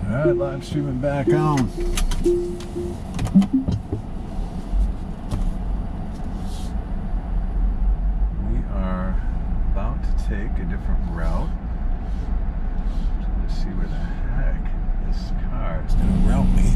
Alright, live streaming back on. We are about to take a different route. Let's see where the heck this car is going to route me.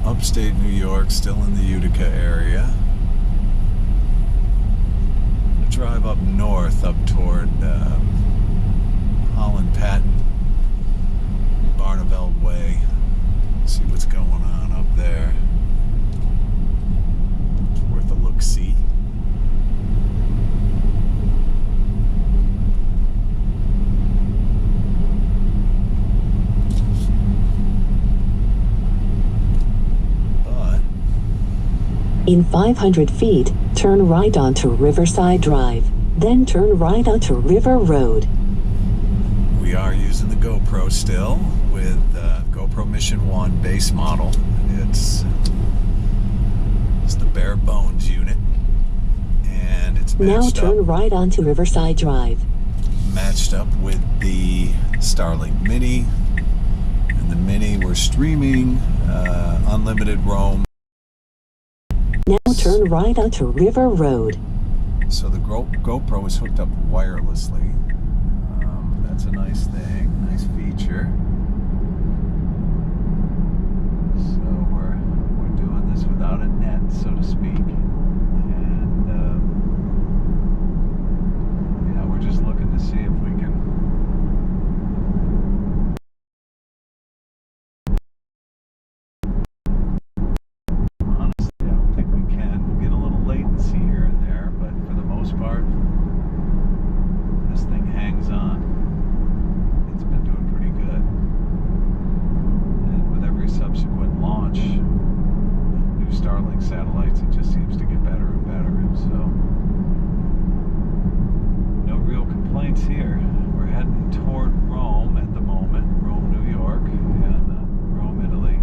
Upstate New York, still in the Utica area. I'm going to drive up north, up toward Holland Patton, Barneveld Way. See what's going on up there. It's worth a look-see. In 500 feet, turn right onto Riverside Drive, then turn right onto River Road. We are using the GoPro still with GoPro Mission 1 base model. It's the bare bones unit, and it's matched now turn up, right onto Riverside Drive. Matched up with the Starlink Mini. And the Mini, we're streaming unlimited roam. Now turn right onto River Road. So the GoPro is hooked up wirelessly. That's a nice thing, nice feature. So we're doing this without a net, so to speak. And yeah, we're just looking to see if we can Starlink satellites, it just seems to get better and better, and so no real complaints here. We're heading toward Rome at the moment, Rome, New York, and Rome, Italy.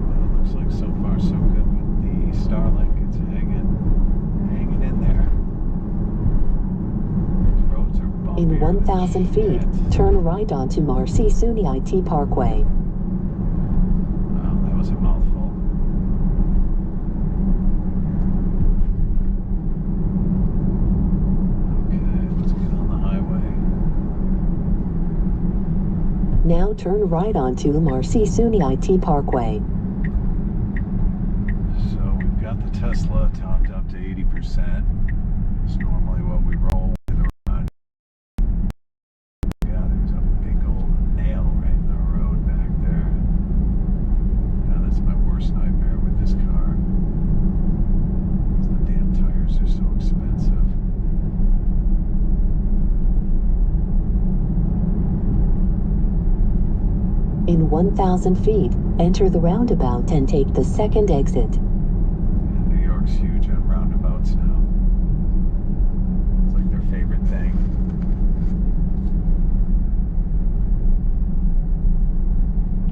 Well, it looks like so far so good with the Starlink. It's hanging in there. In 1,000 feet, turn right onto Marcy SUNY IT Parkway. Wow, that was a mouthful. Okay, let's get on the highway. Now turn right onto Marcy SUNY IT Parkway. So we've got the Tesla topped up to 80%. It's normally what we roll. Nightmare with this car. The damn tires are so expensive. In 1,000 feet, enter the roundabout and take the second exit. Yeah, New York's huge on roundabouts now. It's like their favorite thing.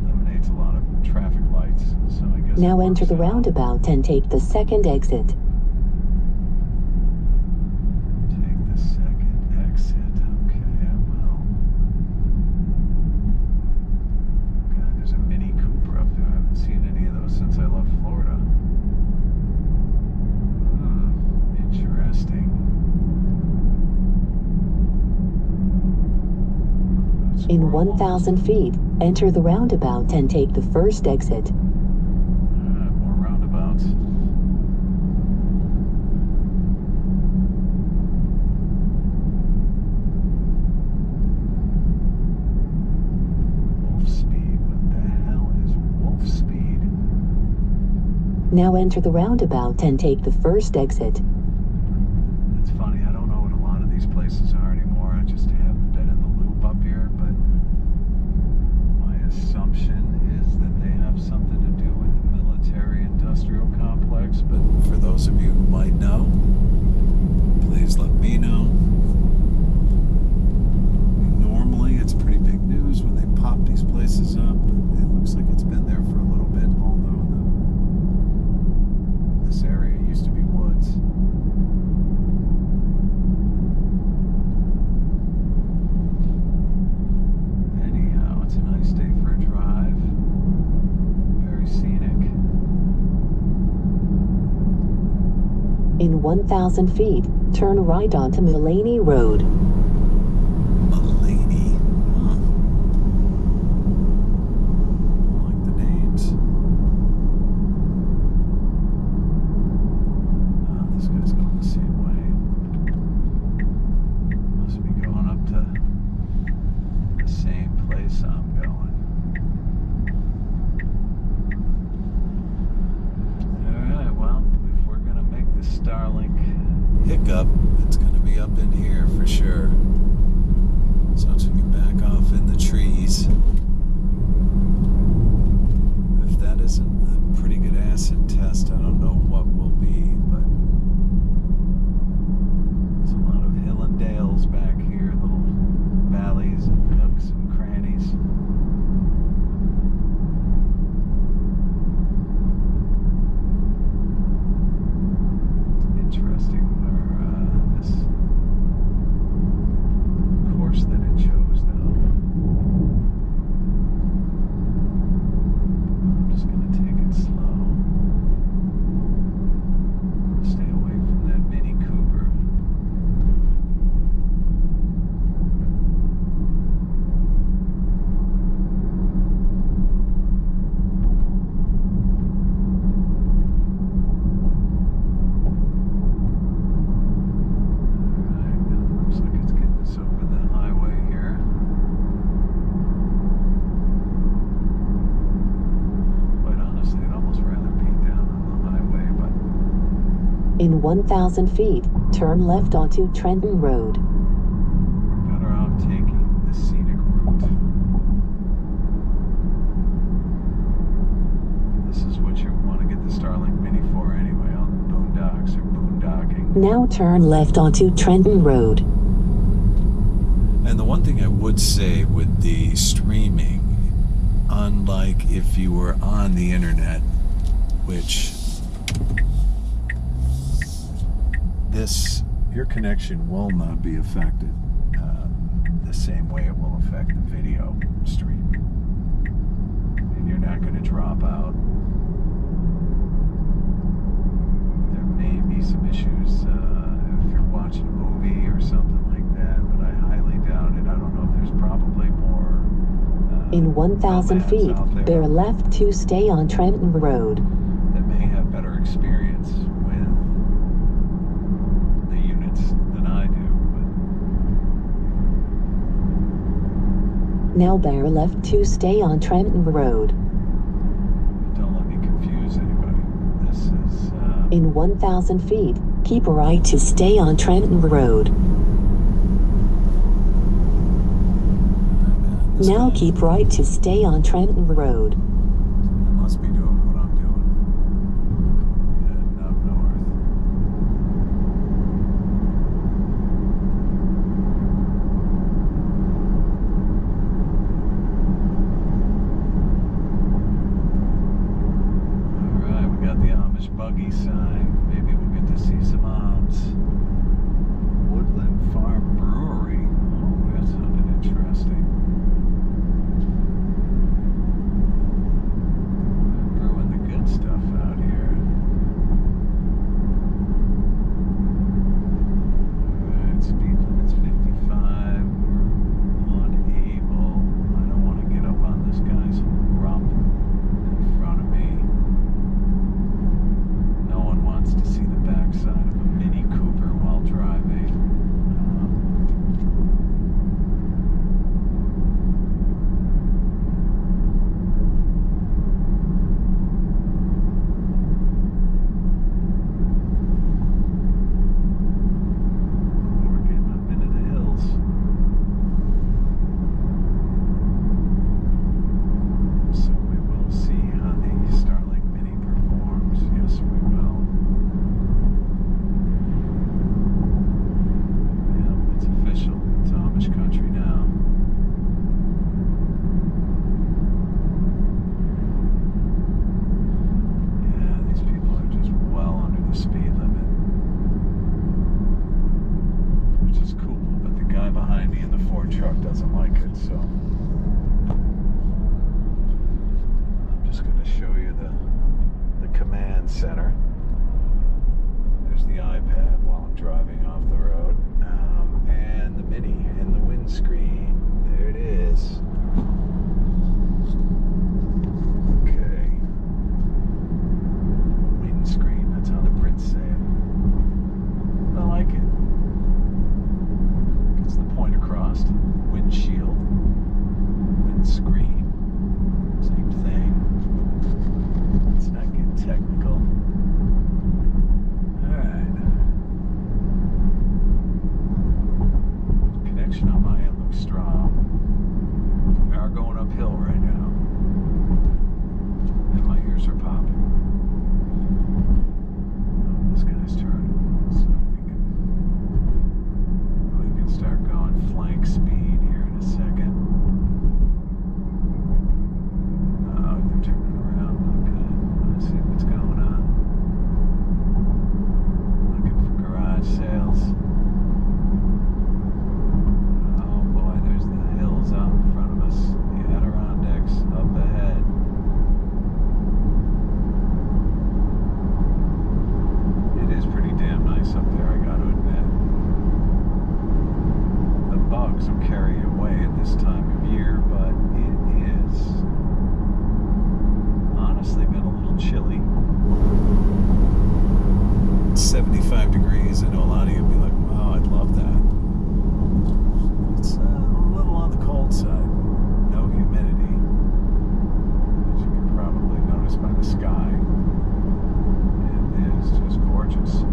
Eliminates a lot of traffic lights, so I guess. Now enter the roundabout and take the second exit. Take the second exit. Okay, I will. God, there's a Mini Cooper up there. I haven't seen any of those since I left Florida. Interesting. In 1,000 feet, enter the roundabout and take the first exit. More roundabouts. Wolf speed. What the hell is wolf speed? Now enter the roundabout and take the first exit. It's funny, I don't know what a lot of these places are anymore. I just haven't been in the loop up here, but my assumption is that they have something to do with the military-industrial complex, but for those of you who might know, please let me know. We normally 1,000 feet, turn right onto Mulaney Road. Mulaney. Huh. I like the names. Oh, this guy's going the same way. Must be going up to the same place I'm going. Alright, well, if we're going to make the Starlink hiccup, it's going to be up in here for sure. So once we get back off in the trees, if that isn't a pretty good acid test, I don't know what will be, but there's a lot of hill and dales back here, little valleys and nooks and crannies. It's interesting where this course that it chose, though. I'm just going to take it slow. Stay away from that Mini Cooper. Alright, looks like it's getting us over the highway here. Quite honestly, I'd almost rather be down on the highway, but In 1,000 feet, turn left onto Trenton Road. we're better off taking the scenic route. And this is what you want to get the Starlink Mini for anyway, on the boondocks or boondocking. Now turn left onto Trenton Road. And the one thing I would say with the streaming, unlike if you were on the internet, which your connection will not be affected the same way it will affect the video stream. And you're not going to drop out. There may be some issues if you're watching a movie or something like that, but I highly doubt it. I don't know if there's probably more In 1,000 nomads feet, out there bear left to stay on Trenton Road. that may have better experience with the units than I do. Now bear left to stay on Trenton Road. But don't let me confuse anybody. This is In 1,000 feet, keep right to stay on Trenton Road. this Now guy keep right to stay on Trenton Road. must be doing what I'm doing. Heading up north. Alright, we got the Amish buggy sign. Maybe we'll get to see some Ams. Woodland Farm Brewery. Oh, that sounded interesting. Brewing the good stuff out here. Alright, speed limit's 55. We're unable. I don't want to get up on this guy's rump in front of me. No one wants to see the backside of a Mini Cooper while driving. We're getting up into the hills. So we will see how the Starlink Mini performs. Yes, we will. Yep, it's official. It's Amish country now. Yeah, these people are just well under the speed limit. Which is cool, but the guy behind me in the Ford truck doesn't like it, so I'm just going to show you the command center. There's there's the iPad while I'm driving off the road, and the Mini in the windscreen. There it is. Okay. Windscreen, that's how the Brits say it. I like it. Gets the point across. Windshield. Windscreen. Same thing. Let's not get technical. Alright. Connection on my end looks strong. We are going uphill right now. And my ears are popping. Oh, this guy's turning. So we can start going flank speed here in a second. Oh, they're turning around. Okay. Let's see what's going on. Looking for garage sales. Oh boy, there's the hills out in front of us. The Adirondacks up ahead. It is pretty damn nice up there, I gotta admit. The bugs will carry you away at this time of year, but it is honestly been a little chilly. 75 degrees. I know a lot of you will be like, wow, I'd love that. It's a little on the cold side. No humidity, as you can probably notice by the sky. It is just gorgeous.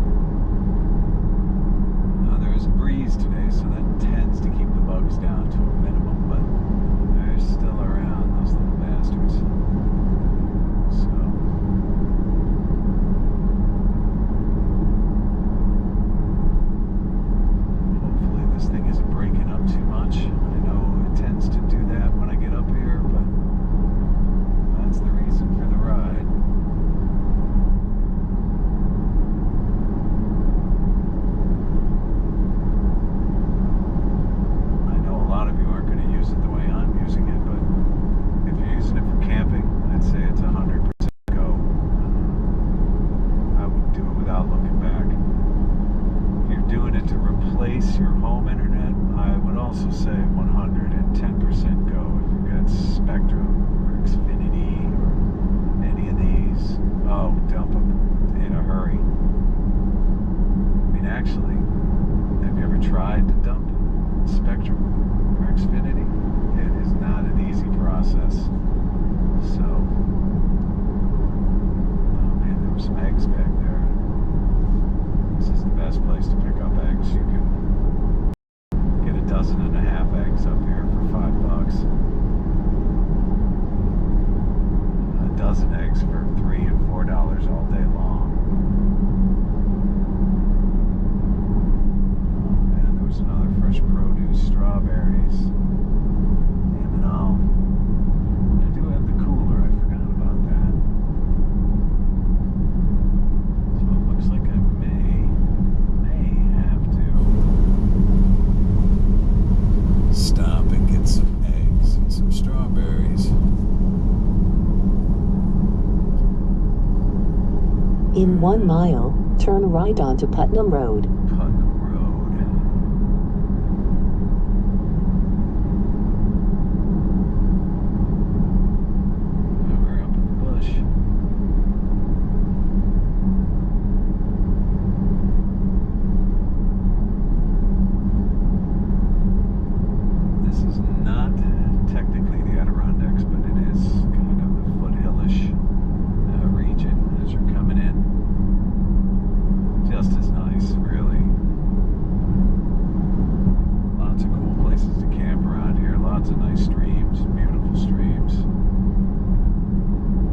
Now there is a breeze today, so that tends to keep the bugs down to a minimum, but they're still around, those little bastards. So hopefully this thing isn't breaking up too much. I know it tends to do that when I get up here, but that's the reason for the ride. I know a lot of you aren't going to use it the way I'm using it, but if you're using it for camping, I'd say it's 100% go. I would do it without looking back. If you're doing it to replace your home internet, I would also say 110% go. If you've got Spectrum or Xfinity or any of these, oh, dump them in a hurry. I mean, actually, have you ever tried to dump Spectrum or Xfinity? It is not an easy process. So, oh man, there were some eggs back there. This is the best place to pick up eggs. You can get 12.5 eggs up here for $5. A dozen eggs for $3 and $4 all day long. Oh man, there was another fresh produce, strawberries. Damn it all. I do have the cooler, I forgot about that. So it looks like I may have to stop and get some eggs and some strawberries. In 1 mile, turn right onto Putnam Road. Putnam Road. Now we're up in the bush. This is not technically the Adirondacks, but it is kind of the foothillish region as you're coming in. Just as nice, really. Lots of cool places to camp around here. Lots of nice streams, beautiful streams.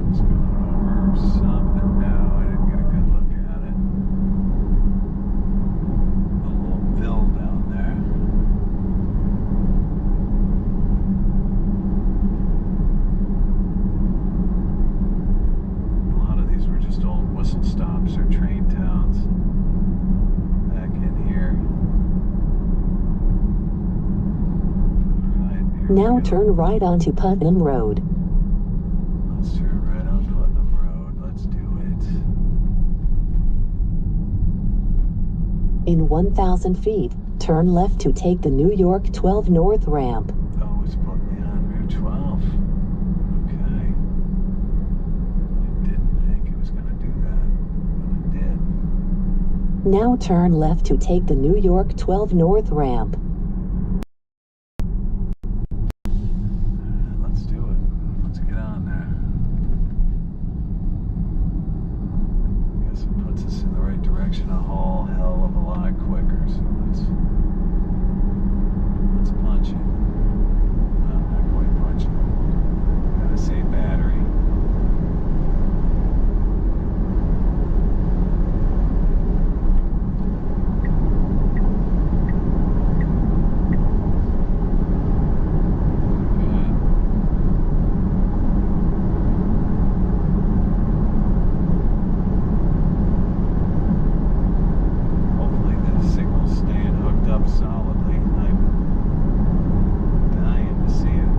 Let's go over something now. I didn't get a good look at it. A little bill down there. A lot of these were just old whistle stops or train towns. Back in here. Alright, here Now we go. turn right onto Putnam Road. Let's turn right on Putnam Road. Let's do it. In 1,000 feet, turn left to take the New York 12 North ramp. Oh, it's putting me on Route 12. Okay. I didn't think it was going to do that, but it did. Now turn left to take the New York 12 North ramp. Let's do it. Let's get on there. Guess it puts us in the right direction a whole hell of a lot quicker, so let's punch it. Well, not quite punch it. Gotta save battery. Solidly. I'm dying to see it.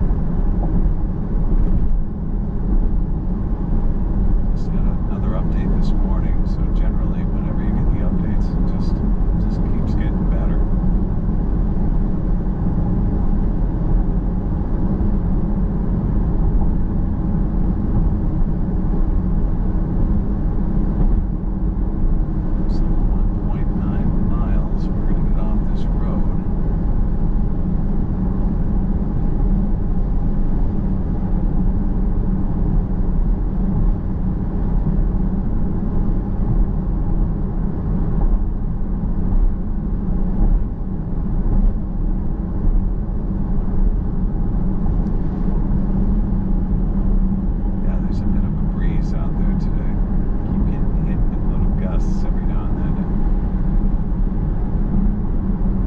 Just got another update this morning, so generally whenever you get the updates, it just keeps getting better. So 1.9 miles, we're gonna get off this road. Yeah, there's a bit of a breeze out there today. Keep getting hit with little gusts every now and then.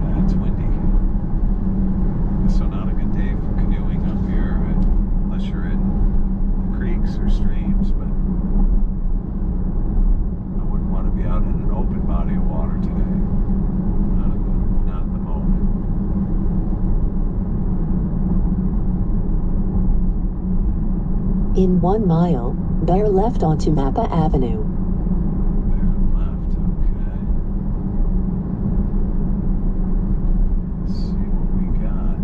Yeah, it's windy. So not a good day for canoeing up here, unless you're in creeks or streams, but I wouldn't want to be out in an open body of water today. Not at the moment. In 1 mile, bear left onto Napa Avenue. Bear left, okay. Let's see what we got.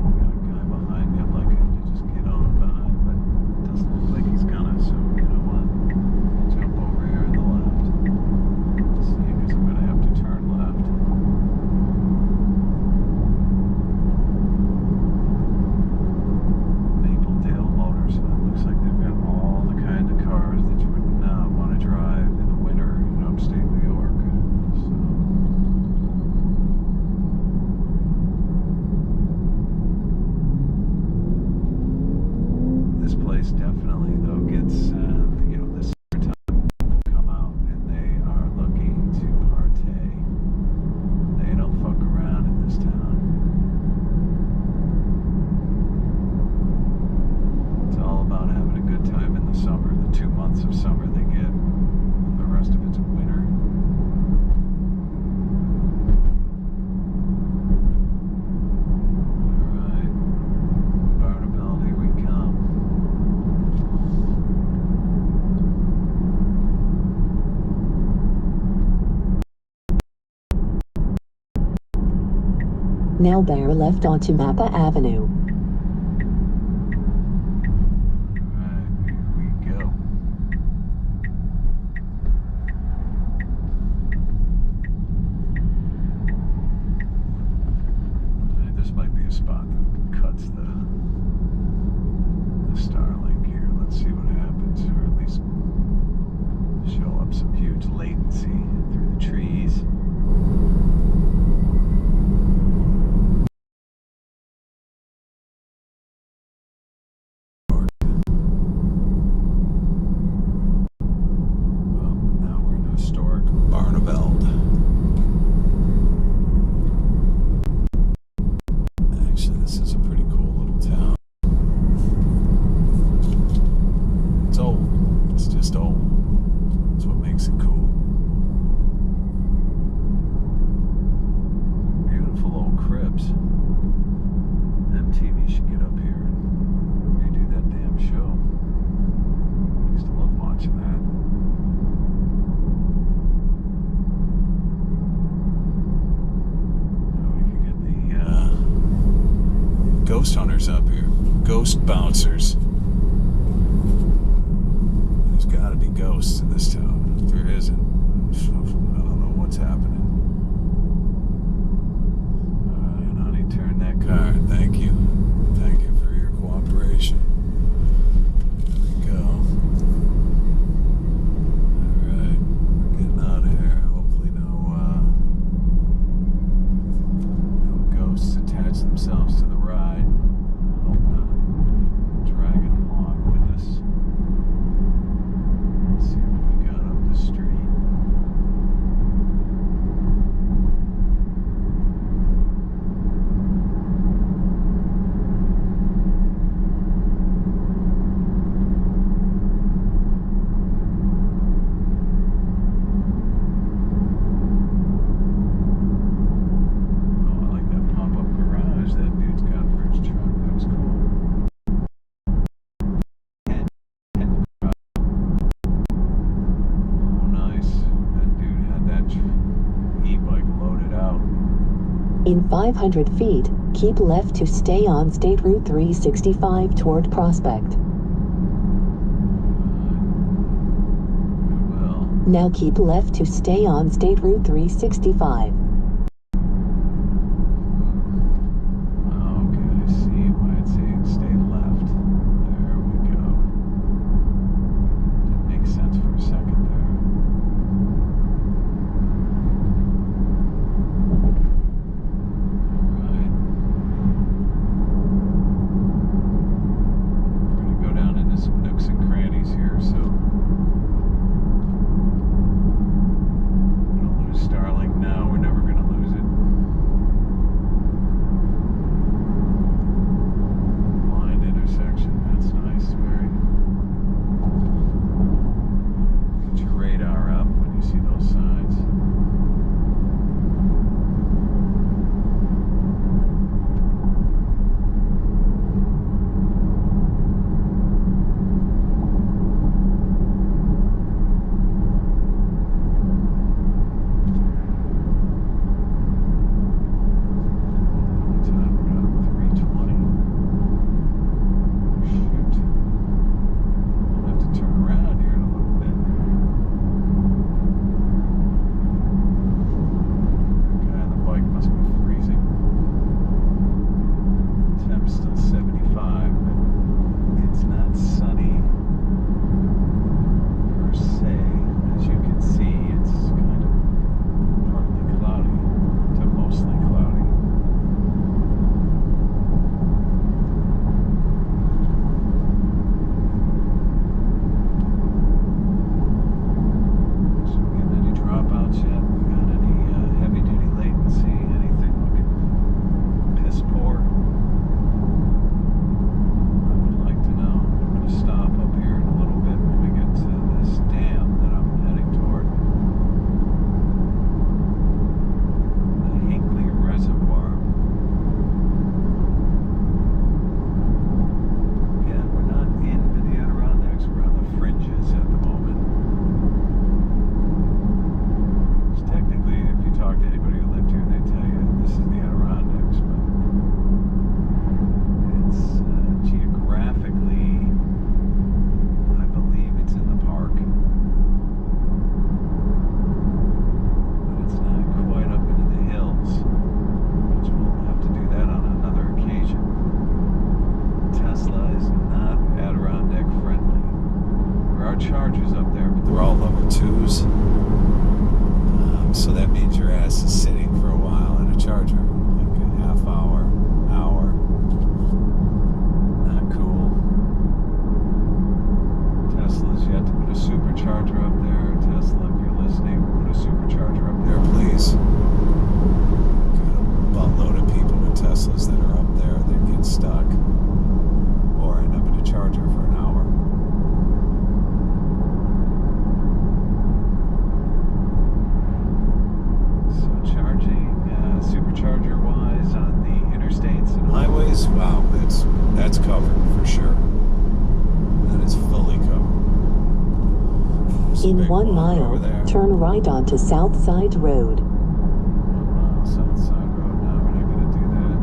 We got a guy behind me. I'd like him to just get on by, but it doesn't look like he's gonna, so you know what? Jump over here in the left. Let's see, I guess I'm gonna have to turn left. Mapledale Motors. It looks like they've got all the kind of cars that you would not want to drive in the winter in upstate New York. So, this place definitely, though, gets, the summertime people come out and they are looking to partay. They don't fuck around in this town. It's all about having a good time in the summer, the 2 months of summer they get, and the rest of it's winter. Alright, Barnabelle, here we come. Now bear left onto Napa Avenue. Alright, here we go. Alright, this might be a spot that cuts the Starlink here. Let's see what happens, or at least show up some huge latency through the trees. Actually, this is a pretty cool little town. It's old. It's just old. That's what makes it cool. Beautiful old cribs. MTV should get up here and redo that damn show. I used to love watching that. ghost hunters up here. Ghost bouncers. There's got to be ghosts in this town. If there isn't, I don't know what's happening. Alright, honey, turn that car. Thank you. Thank you for your cooperation. There we go. Alright, we're getting out of here. Hopefully no ghosts attach themselves to the ride. Hope not. Dragging them along with us. Let's see what we got up the street. In 500 feet, keep left to stay on State Route 365 toward Prospect. Now keep left to stay on State Route 365. Okay, I see why it's saying stay left. There we go. Didn't make sense for a second there. Starlink now, we're never going to lose it. Blind intersection, that's nice, very. Get your radar up when you see those signs. Chargers up there, but they're all level 2s. So that means your ass is sitting for a while in a charger, like a half hour. Not cool. Tesla's yet to put a supercharger up there. Tesla, if you're listening, put a supercharger up there, please. Got a buttload of people with Teslas that are up there that get stuck or end up in a charger for an hour. Supercharger-wise on the interstates and highways, wow, that's covered for sure. That is fully covered. In 1 mile, turn right onto Southside Road. 1 mile, Southside Road. No, we're not going to do that.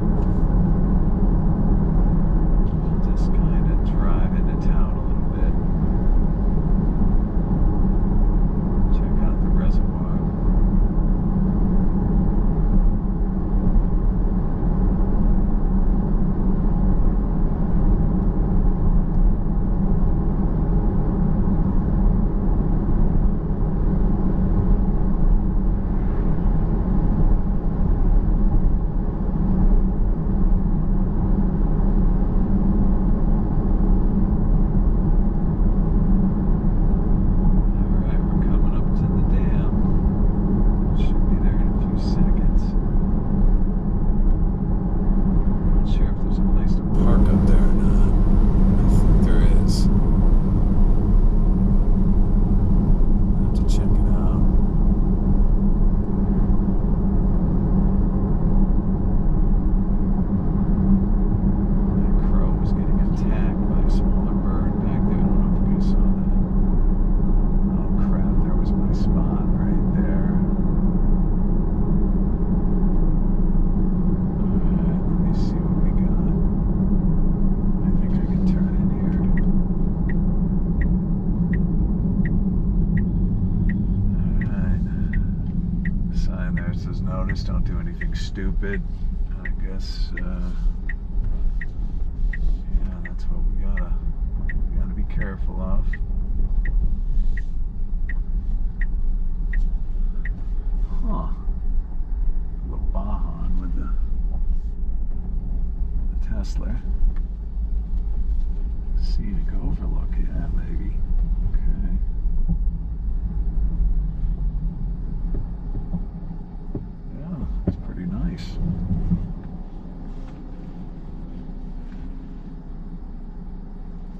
stupid. I guess, yeah, that's what we gotta be careful of. Huh. A little Bahan with the Tesla. Scenic overlook, yeah, maybe. Okay. Yeah, it's pretty nice.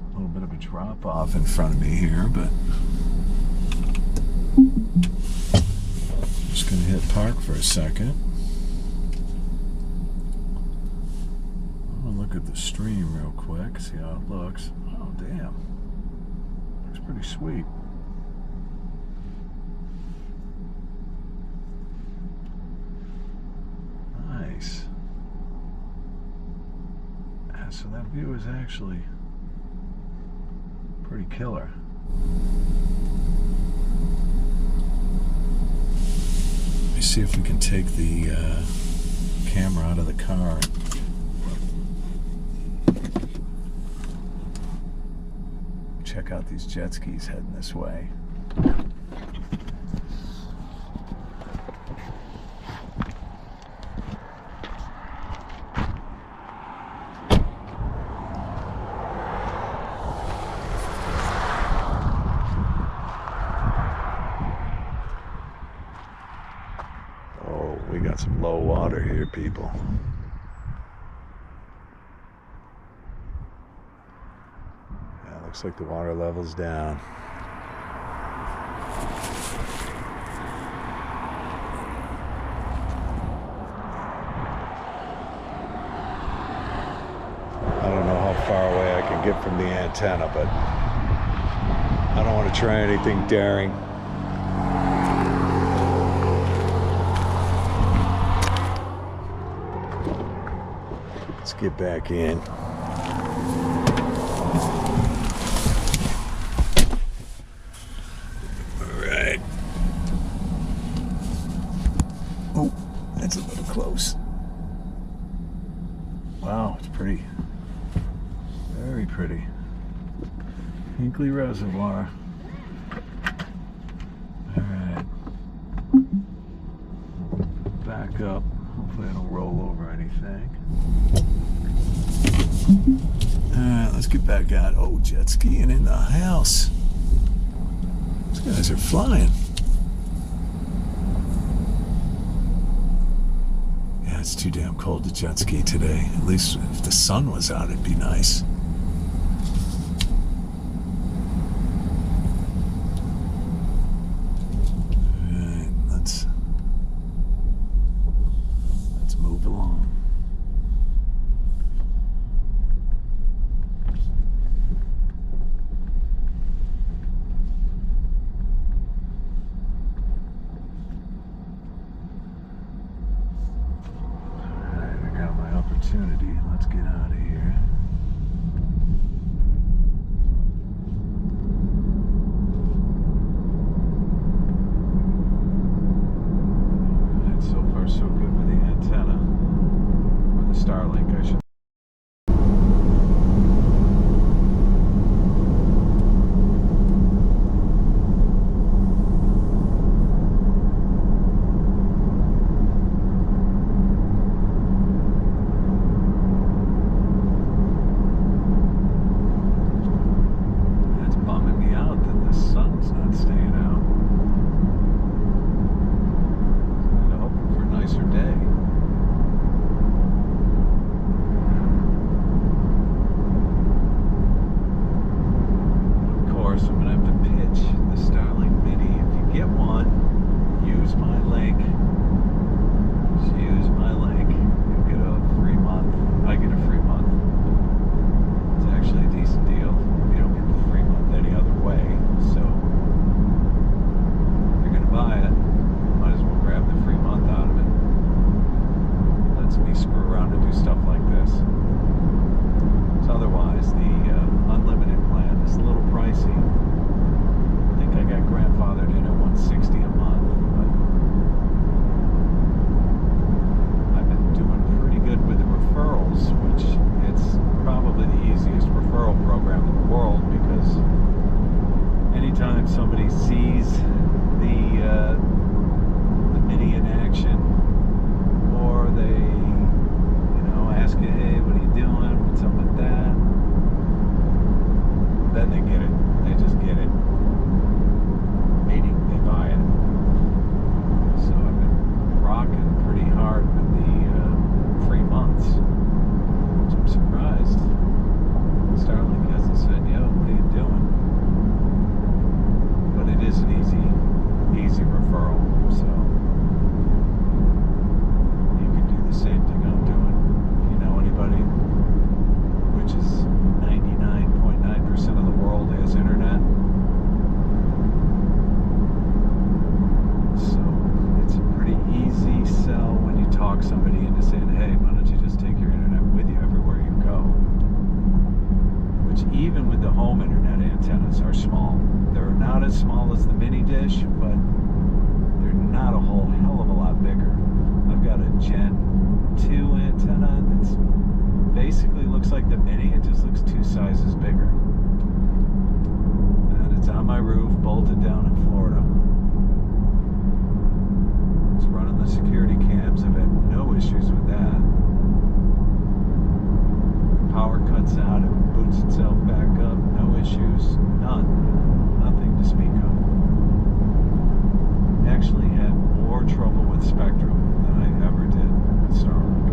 A little bit of a drop off in front of me here, but just gonna hit park for a second. I'm gonna look at the stream real quick, see how it looks. Oh, damn. Looks pretty sweet. Nice. Yeah, so that view is actually pretty killer. Let me see if we can take the camera out of the car. Check out these jet skis heading this way. Oh, we got some low water here, people. Looks like the water level's down. I don't know how far away I can get from the antenna, but I don't want to try anything daring. Let's get back in. That's a little close. Wow, it's pretty. Very pretty. Hinkley Reservoir. Alright. Back up. Hopefully I don't roll over anything. Alright, let's get back out. Oh, jet skiing in the house. These guys are flying. It's too damn cold to jet ski today. At least if the sun was out, it'd be nice. Alright, let's move along. Let's get out of here. Alright, so far so good with the antenna. Or the Starlink, I should. time somebody sees the Mini in action, or they, ask you, hey, what are you doing? What's up with that? Then they get it. They just get it. Meaning they buy it. So I've been rocking pretty hard with the 3 months, which I'm surprised Starlink hasn't said, yo, what are you doing? But it is an easy referral, so you can do the same thing I'm doing. If you know anybody, which is 99.9% of the world has internet. So it's a pretty easy sell when you talk somebody into saying, hey, why don't you just take your internet with you everywhere you go? Which even with the home internet antennas are small. They're not as small as the mini dish, but they're not a whole hell of a lot bigger. I've got a Gen 2 antenna that's basically looks like the mini, it just looks 2 sizes bigger. And it's on my roof, bolted down in Florida. It's running the security cams. I've had no issues with that. Power cuts out, it boots itself back up, no issues, none. Nothing to speak of. Actually had more trouble with Spectrum than I ever did with Starlink.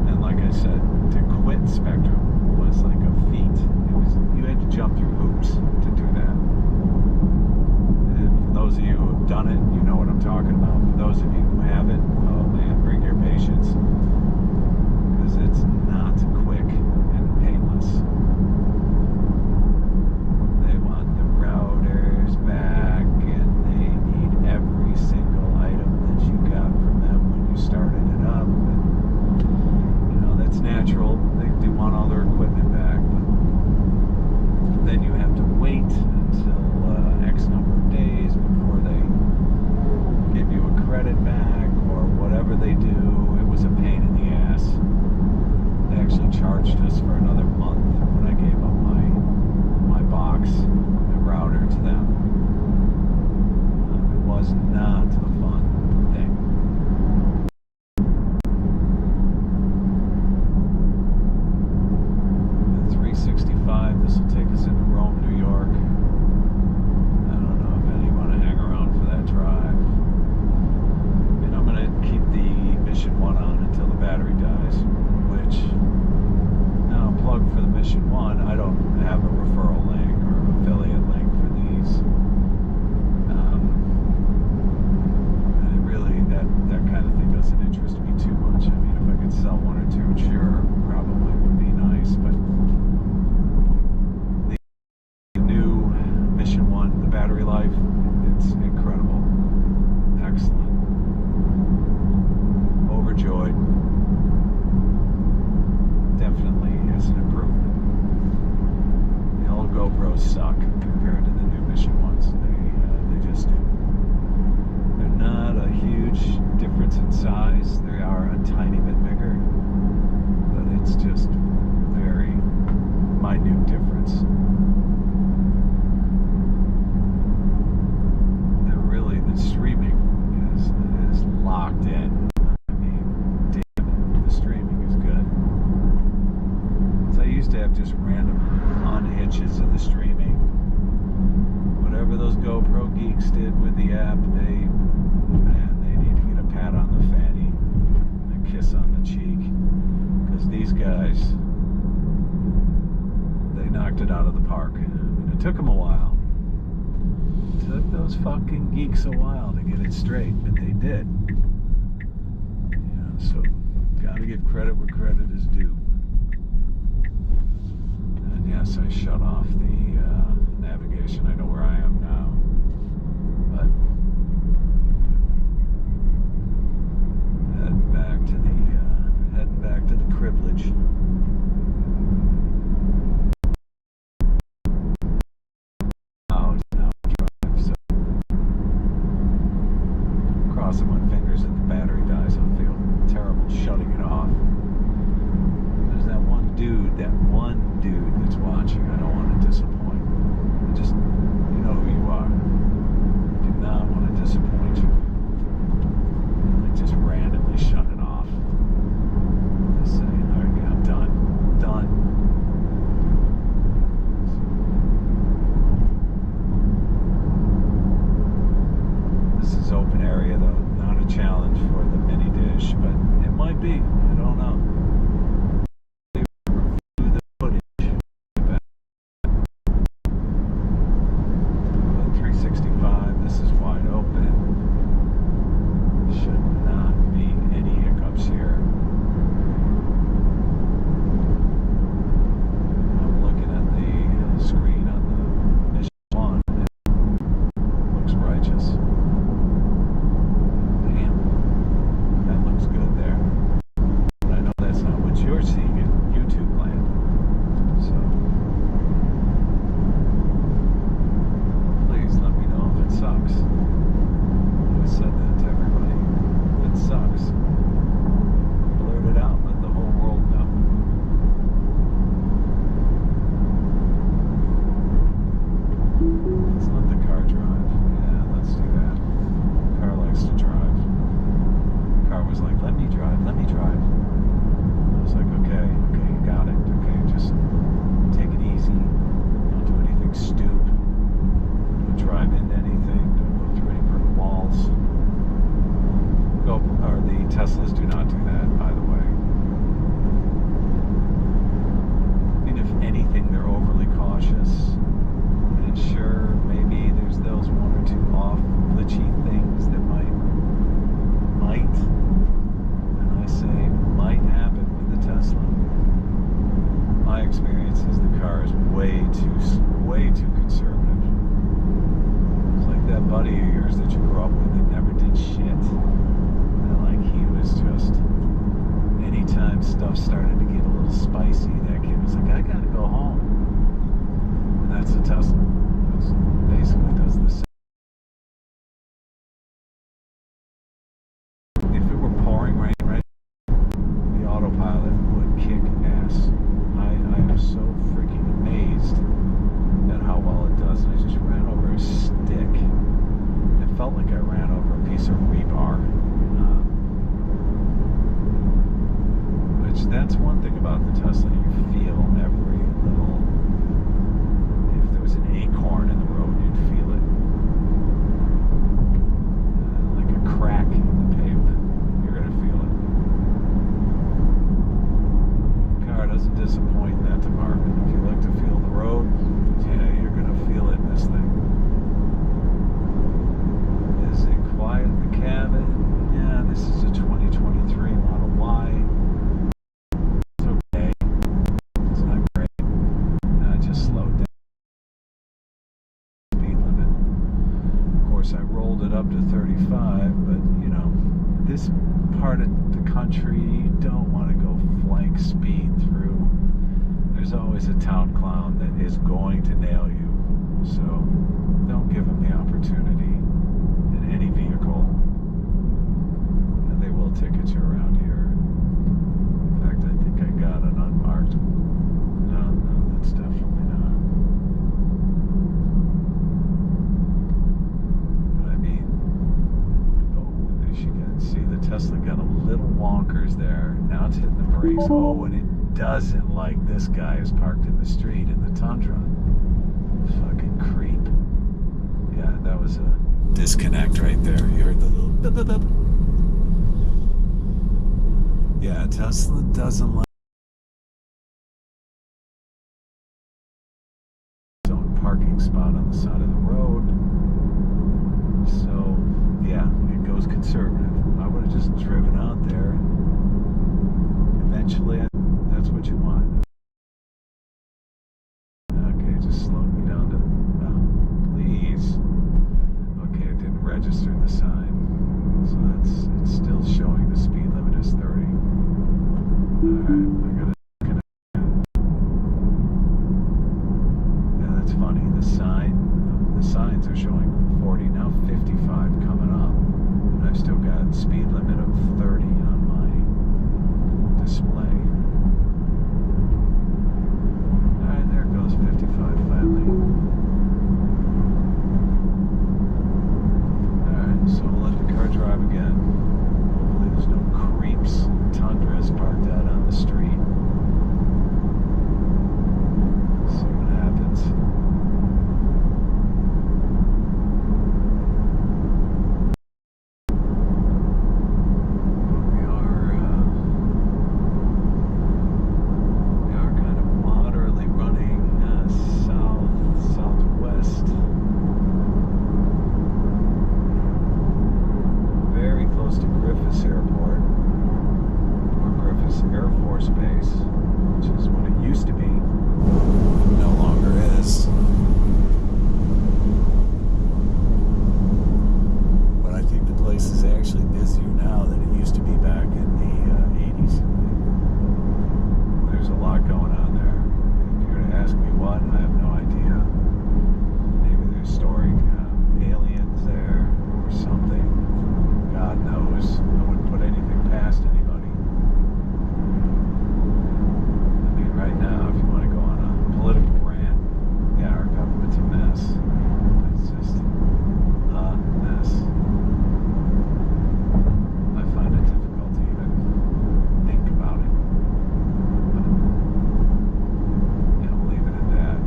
And like I said, to quit Spectrum was like a feat. You had to jump through hoops to do that. And for those of you who have done it, you know what I'm talking about. For those of you who haven't, oh man, bring your patience. Because it's not quick and painless. They want the routers back, and they need every single item that you got from them when you started it up. And, that's natural. They do want all their equipment back, but then you have to wait until X number of days before they give you a credit back or whatever they do. It was a pain in the ass. They actually charged us for another month when I gave up my box, my router to them. It was not a fun thing. The 365, this will take us into Rome, New York. I don't know if any want to hang around for that drive. And I'm going to keep the Mission 1 on until the battery dies, which, now plug for the Mission 1, I don't have a referral link or affiliate link for these. And really, that kind of thing doesn't interest me too much. I mean, if I could sell 1 or 2, sure, probably would be nice, but the new Mission 1, the battery life, it's incredible. Excellent. Overjoyed. Definitely is an improvement. The old GoPros suck compared to the new Mission ones. They just do. They're not a huge difference in size. They are a tiny bit bigger, but it's just very minute difference. They're really, the streaming is locked in. I mean, damn it, the streaming is good. So I used to have just random unhitches of the streaming. Whatever those GoPro geeks did with the app, they need to get a pat on the fanny and a kiss on the cheek. Because these guys, they knocked it out of the park. And it took them a while. It took those fucking geeks a while to get it straight, but they did. So gotta give credit where credit is due. And yes, I shut off the navigation. I know where I am now, but heading back to the criblage. Crossing my fingers that the battery dies. I feel terrible shutting it off. There's that one dude that's watching. I don't be. I don't know. They review the footage. 365. This is wide open. Should not be any hiccups here. I'm looking at the screen on the Mission 1. It looks righteous. Damn. That looks good there. But I know that's not what you're seeing in YouTube land. So please let me know if it sucks. I said that to everybody. If it sucks, blurt it out. Let the whole world know. Let's let the car drive. Yeah, let's do that. Car likes to drive. Car was like, let me drive, let me drive. I was like, okay, you got it. Okay, just take it easy. Don't do anything stupid. Don't drive into anything. Don't go through any brick walls. The Teslas do not do that, by the way. I mean, if anything, they're overly cautious. And sure, maybe there's those one or two off glitchy things that might, and I say might happen with the Tesla. My experience is the car is way too conservative. It's like that buddy of yours that you grew up with that never did shit. And like he was just, anytime stuff started to get a little spicy, that kid was like, I gotta go home. And that's a Tesla. It basically does the same. If it were pouring rain right now, the autopilot would kick ass. I am so freaking amazed at how well it does. And I just ran over a stick. It felt like I ran over a piece of rebar. Which, that's one thing about the Tesla. You feel every little. If there was an acorn in the road, you'd feel it. Like a crack in the pavement. You're going to feel it. The car doesn't disappoint in that department. If you like to feel the road, yeah, you're going to feel it in this thing. Is it quiet in the cabin? Yeah, this is a 2023 Model Y. It's okay. It's not great. I just slowed down. Speed limit. Of course, I rolled it up to 35, but you know, this part of the country, you don't want to go flank speed through. There's always a town clown that is going to nail you. So don't give them the opportunity in any vehicle. And they will ticket you around here. In fact, I think I got an unmarked. No, that's definitely not. But I mean, oh, Michigan. See, the Tesla got a little wonkers there. Now it's hitting the brakes. Oh, and it doesn't like this guy is parked in the street in the Tundra. Fucking creep. Yeah, that was a disconnect right there. You heard the little beep, beep, beep. Yeah, Tesla doesn't like its own parking spot on the side of the road. So, yeah, it goes conservative. I would have just driven out there and eventually that's what you want. Okay, just slowed me down to, please. Okay, it didn't register the sign. So it's still showing the speed limit is 30. Alright. Force Base, which is what it used to be. No longer is. But I think the place is actually busier now than it used to be back in the 80s. There's a lot going on there. If you were to ask me what, I have no idea. Maybe they're storing aliens there or something. God knows. I wouldn't put anything past anybody. I mean, right now, if you want to go on a political rant, yeah, our government's a mess. It's just a mess. I find it difficult to even think about it. But, yeah, we'll leave it at that.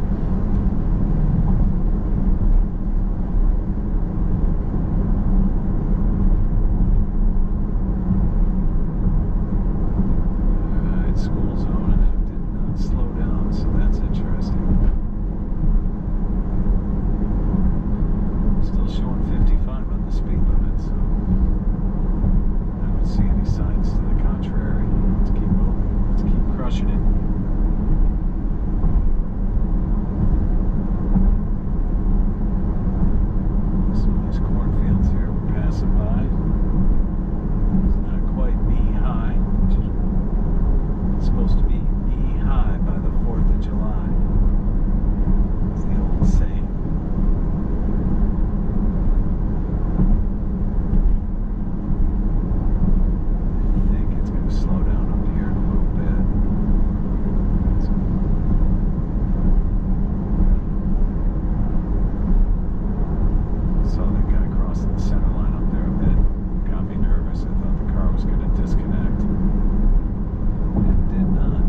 Alright, school zone, and it did not slow down, so that's interesting. Still showing 55 on the speed limit, so I don't see any signs to the contrary. Let's keep moving. Let's keep crushing it. Some of these cornfields here we're passing by. It's not quite knee-high, which is it's supposed to be knee-high by the 4th of July. It's the old saying. I think it's going to slow down up here in a little bit. I saw that guy crossing the center line up there a bit. Got me nervous. I thought the car was going to disconnect. It did not.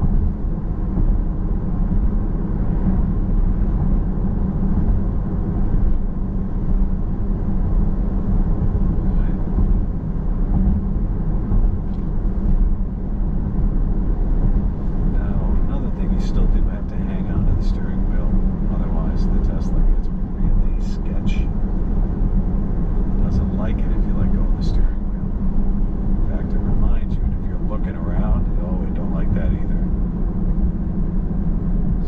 Now, another thing, you still do have to hang on to the steering wheel. Otherwise, the Tesla gets really sketch. Doesn't like it if you let go of the steering wheel. In fact, it reminds you, and if you're looking around, oh, it don't like that either.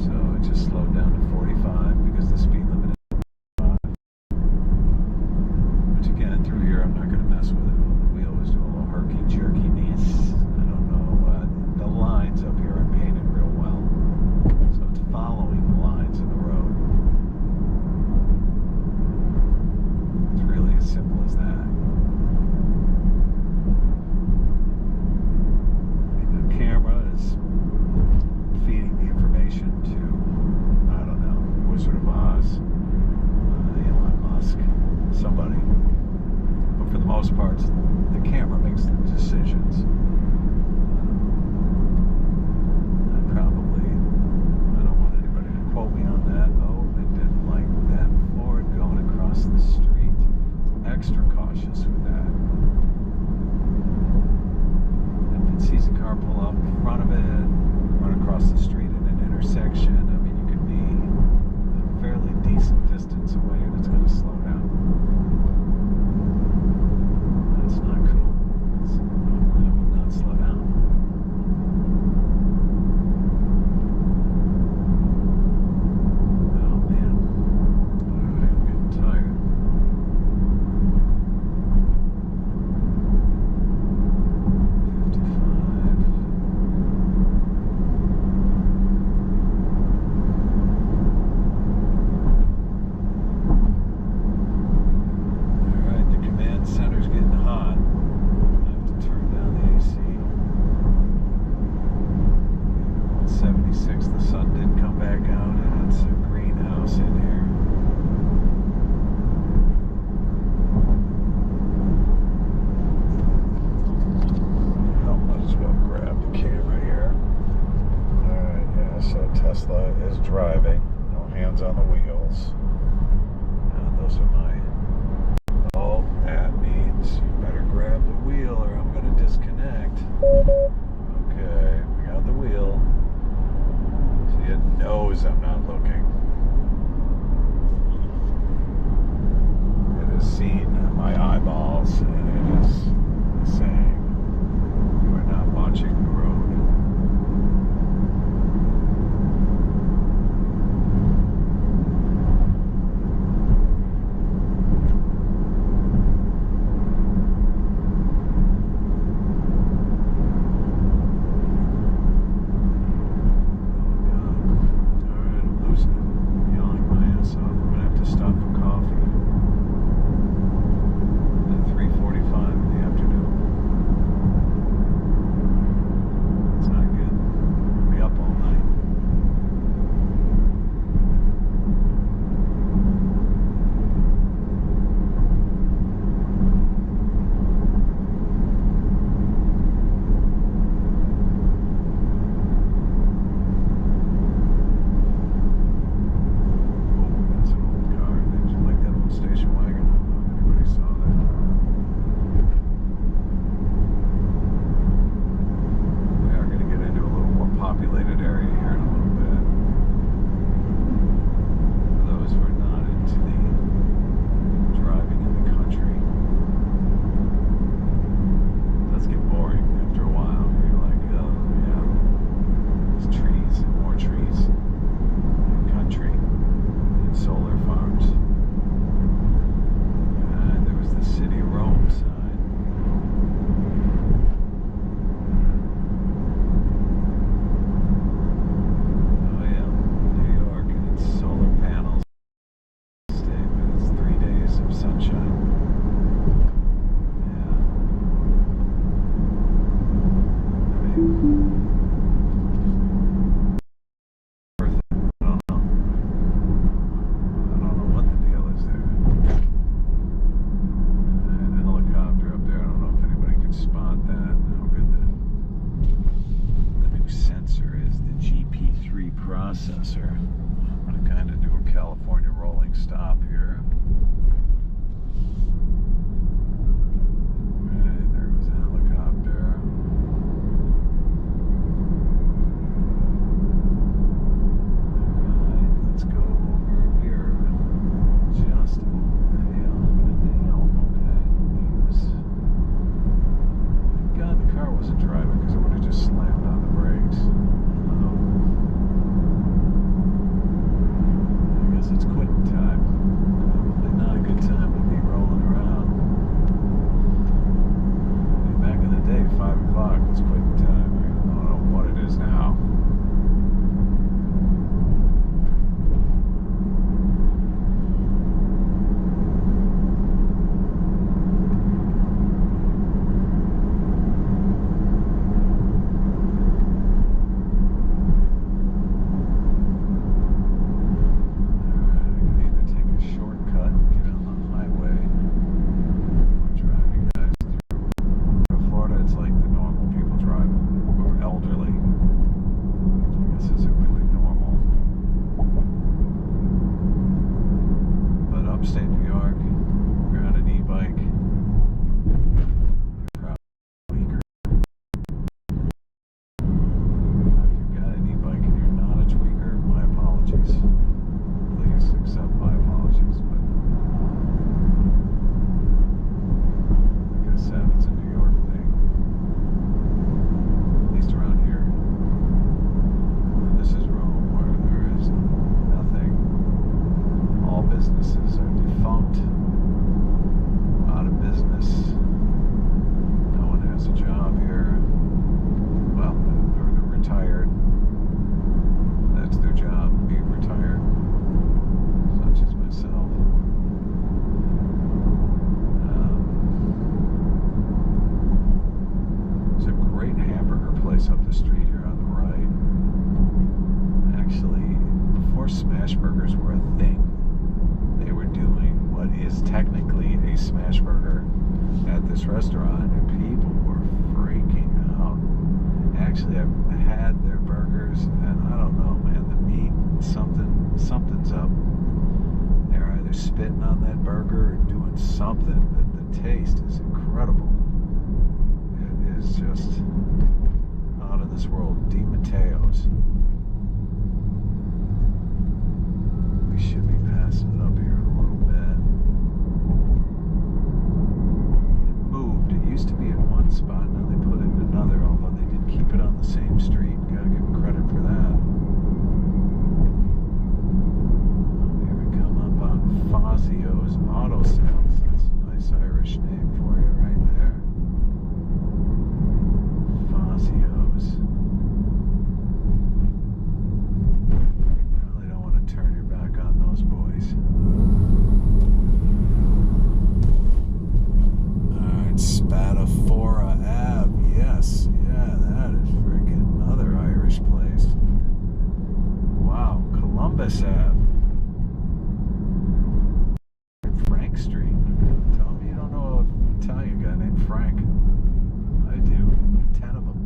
So it just slowed down to 45 because the speed limit is 5. Which again, through here, I'm not going to mess with it. We always do a little herky-jerkiness. I don't know. The lines up here are painted real well. So it's following the lines in the road. It's really as simple as that. The camera is feeding the information to, I don't know, Wizard of Oz, Elon Musk, somebody. But for the most part, the camera makes the decisions. I don't want anybody to quote me on that. Oh, I didn't like that Ford going across the street. Extra cautious with that. If it sees a car pull up in front of it, run across the street in an intersection, I mean, you could be a fairly decent distance away and it's going to slow down. That's not cool. Normally I would not slow down. Oh man. Alright, I'm getting tired. Alright, the command center's getting hot. I have to turn down the AC. 76, the sun did come back out and it's a greenhouse in here. I might as well grab the camera here. Alright, yeah, so Tesla is driving. No hands on the wheels. Those are my... Oh, that means you better grab the wheel or I'm going to disconnect. Okay, we got the wheel. See, it knows I'm not looking. It has seen my eyeballs and it is saying, you are not watching the road. Processor. I'm going to kind of do a California rolling stop here. Right, there was a helicopter. Alright, let's go over here. Just okay. God, the car wasn't driving because it would have just slammed on the brakes. It's quitting time. Probably not a good time to be rolling around. Back in the day, 5 o'clock was quitting time. I don't know what it is now. Upstate New York, you're on an e-bike, you're probably weaker. If you've got an e-bike and you're not a tweaker, my apologies. Please accept my apologies. But like I said, it's a New York thing. At least around here. And this is Rome, where there is nothing. All businesses are defunct, out of business. No one has a job here. Well, they're retired. That's their job, being retired. Such as myself. There's a great hamburger place up the street here on the right. Actually, before smash burgers were a thing, they were doing what is technically a smash burger at this restaurant, and people were freaking out. Actually, I've had their burgers, and I don't know, man, the meat, something's up. They're either spitting on that burger or doing something, but the taste is incredible. It is just out of this world. Di Matteo's. We should be passing it up here in a little bit. It moved. It used to be in one spot, now they put it in another, although they did keep it on the same street. Gotta give them credit for that. Here we come up on Fazio's Auto Sales. That's a nice Irish name for you right there. Fazio's. Turn your back on those boys. Alright, Spatafora Ave. Yes, yeah, that is freaking another Irish place. Wow, Columbus Ave. Frank Street. Tell me you don't know an Italian guy named Frank. I do. 10 of them.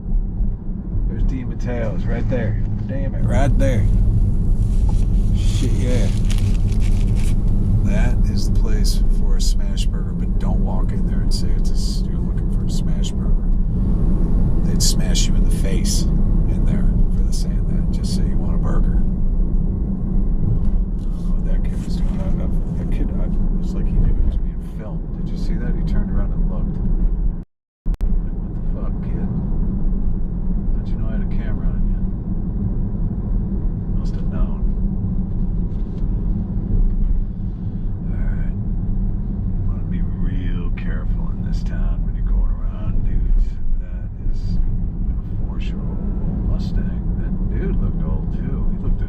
There's Di Matteo's right there. Damn it, right there. Shit, yeah. That is the place for a smash burger, but don't walk in there and say you're looking for a smash burger. They'd smash you in the face in there for saying that. Just say you want a burger. I don't know what that kid was doing. That kid, it was like he knew he was being filmed. Did you see that? He turned around and looked. Like, what the fuck, kid? How'd you know I had a camera on you? Must have known. Careful in this town when you're going around, dudes. That is a 4-year-old Mustang. That dude looked old too. He looked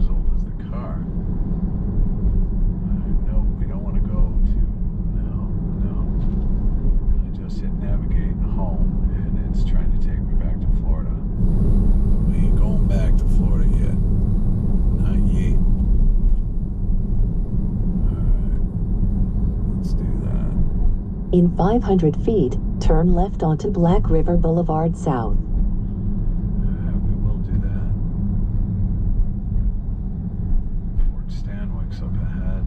500 feet, turn left onto Black River Boulevard South. We will do that. Fort Stanwicks up ahead.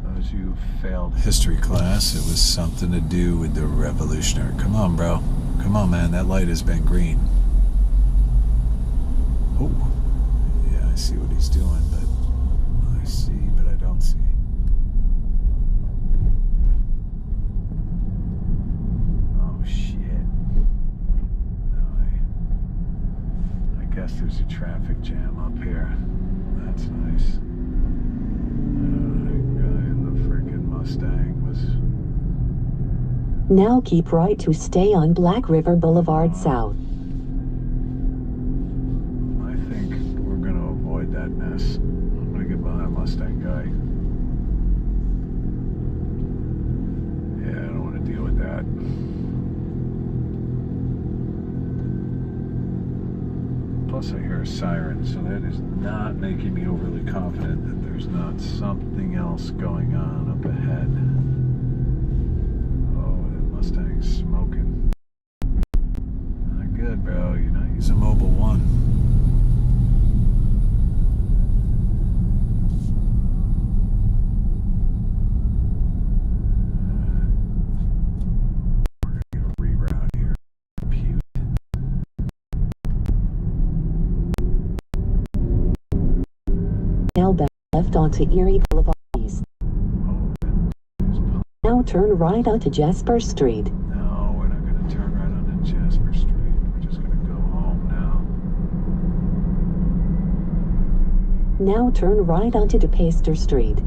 For those who failed history class, it was something to do with the Revolutionary. Come on, bro. Come on, man. That light has been green. Oh. Yeah, I see what he's doing, but I see, but I don't see. Oh, shit. No, I guess there's a traffic jam up here. That's nice. The guy in the freaking Mustang was... Now keep right to stay on Black River Boulevard South. I think we're going to avoid that mess. I'm going to get behind Mustang guy. Yeah, I don't want to deal with that. Plus I hear a siren, so that is not making me overly confident that there's not something else going on up ahead. Oh, that Mustang's smoking. Not good, bro. You're not using Mobile 1. Now back left onto Erie Boulevard East. Now turn right onto Jasper Street. No, we're not going to turn right onto Jasper Street. We're just going to go home now. Now turn right onto DePaster Street.